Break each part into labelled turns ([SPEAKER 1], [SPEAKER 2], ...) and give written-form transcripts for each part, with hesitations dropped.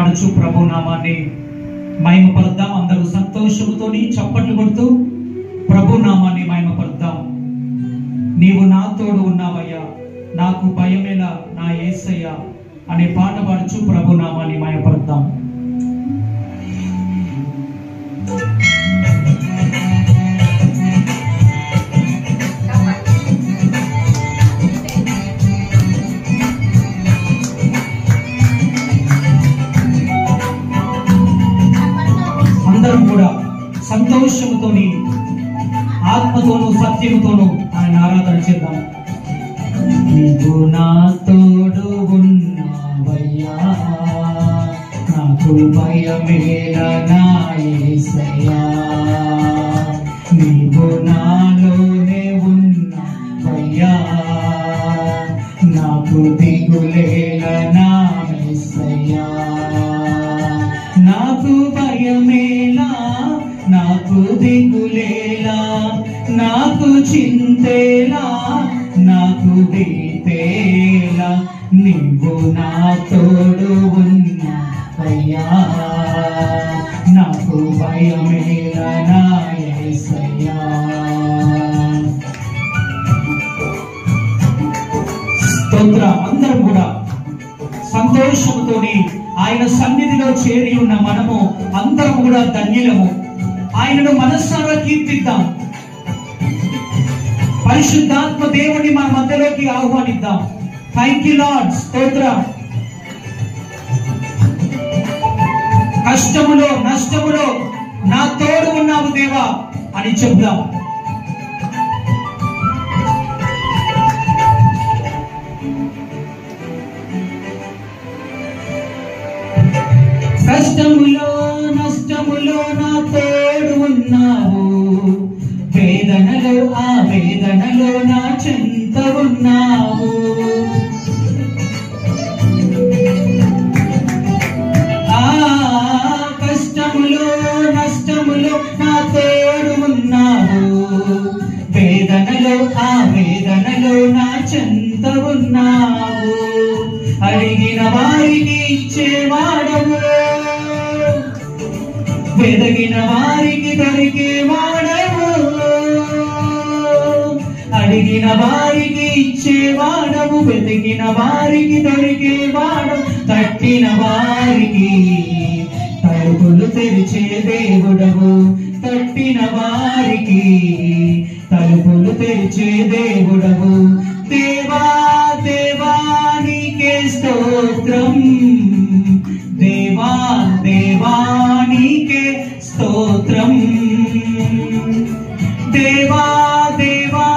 [SPEAKER 1] పాడుచు ప్రభు నామాన్ని మహిమపరుద్దాం. అందరూ సంతోషముతోని చప్పట్లు కొడుతూ ప్రభు నామాన్ని మహిమపరుద్దాం. నీవు నా తోడు ఉన్నావయ్యా, నాకు భయమేలా నా యేసయ్యా అనే పాట పాడుచు ప్రభు నామాన్ని మహిమపరుద్దాం. అందరం కూడా సంతోషముతోని ఆత్మతోనూ సత్యముతోనూ ఆయన ఆరాధన చేద్దాం. నీవు నా తోడు ఉన్నావయ్యా, నాకు భయమేలా నా యేసయ్యా. నీవు నాలోనే ఉన్నావయ్యా, నాకు దిగులేలా నా యేసయ్యా. నాకు భయమేలా, నాకు దిగులేలా, నాకు చింతేలా, నాకు దితేలా, నీవు నా తోడు ఉన్నావయ్యా, నాకు భయమేలా నా యేసయ్యా. స్తోత్రం. అందరం కూడా సంతోషంతోని ఆయన సన్నిధిలో చేరి ఉన్న మనము అందరం కూడా ధన్యులము. ఆయనను మనస్సారా కీర్తిద్దాం. పరిశుద్ధాత్మ దేవుని మన మధ్యలోకి ఆహ్వానిద్దాం. Thank you lord. స్తోత్రం. కష్టములో నష్టములో నా తోడు ఉన్నావు దేవా అని చెప్దాం. కష్టములో నష్టములో నా తోడు ఉన్నావు, వేదనలో ఆ వేదనలో నా చెంత ఉన్నావు. ఆ కష్టములో నష్టములో నా తోడు ఉన్నావు, వేదనలో ఆ వేదనలో నా చెంత ఉన్నావు. అడిగిన వారికి ఇచ్చేవాడవు, వెదగిన వారికి దొరికేవాడవు. అడిగిన వారికి ఇచ్చేవాడవు, వెతికిన వారికి దొరికేవాడవు. తట్టిన వారికి తలుపులు తెరిచే దేవుడవు, తట్టిన వారికి తలుపులు తెరిచే దేవుడవు. దేవా దేవా నీకే స్తోత్రం, దేవా దేవా నీకే స్తోత్రం, దేవా దేవా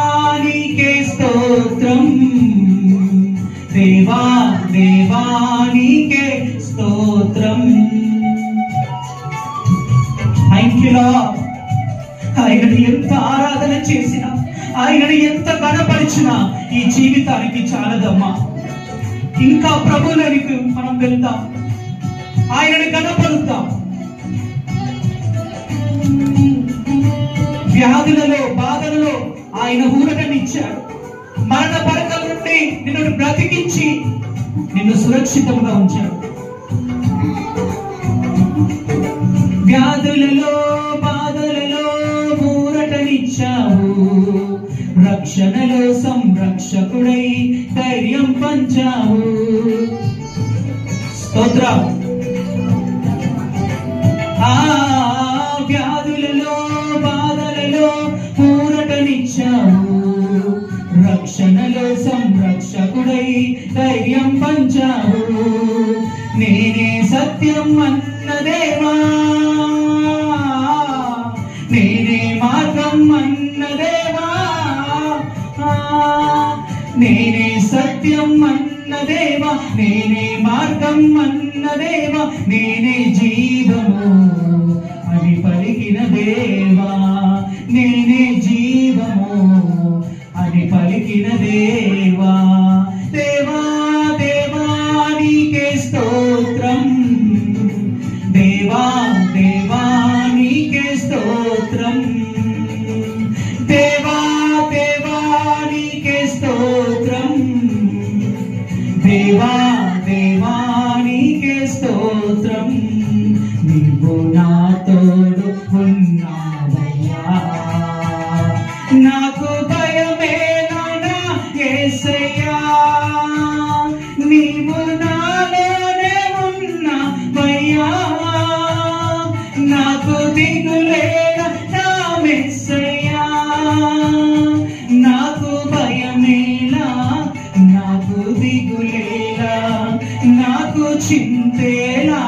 [SPEAKER 1] నీకే స్తోత్రం, దేవా దేవా నీకే స్తోత్రం. Thank you lord. ఆయనని ఎంత ఆరాధన చేసినా, ఆయనని ఎంత గణపరిచినా ఈ జీవితానికి చాలదమ్మా. ఇంకా ప్రభువునికి మనం వెళ్తాం, ఆయనని గణపరుద్దాం. వ్యాధులలో బాధలలో ఆయన ఊరటనిచ్చాడు. మరణ పడకల నుండి నిన్ను బ్రతికించి నిన్ను సురక్షితంగా ఉంచాడు. వ్యాధులలో బాధలలో ఊరటనిచ్చావు, రక్షణలో సంరక్షకుడై ధైర్యం పంచావు. స్తోత్రం. ఆ వ్యాధులలో బాధలలో ఊరటనిచ్చావు, రక్షణలో సంరక్షకుడై ధైర్యం పంచావు. నేనే సత్యం అన్న దేవా, నేనే మార్గం అన్న దేవా, నేనే సత్యం అన్న దేవా, నేనే మార్గం అన్న దేవా, నేనే జీవము అని పలికిన దేవా, నేనే జీవము అని పలికిన దేవా. దేవా దేవా నీకే స్తోత్రం, దేవా దేవా నీకే స్తోత్రం, దేవా దేవా నీకే స్తోత్రం, దేవా దేవా నీకే స్తోత్రం. నాకు చింతేలా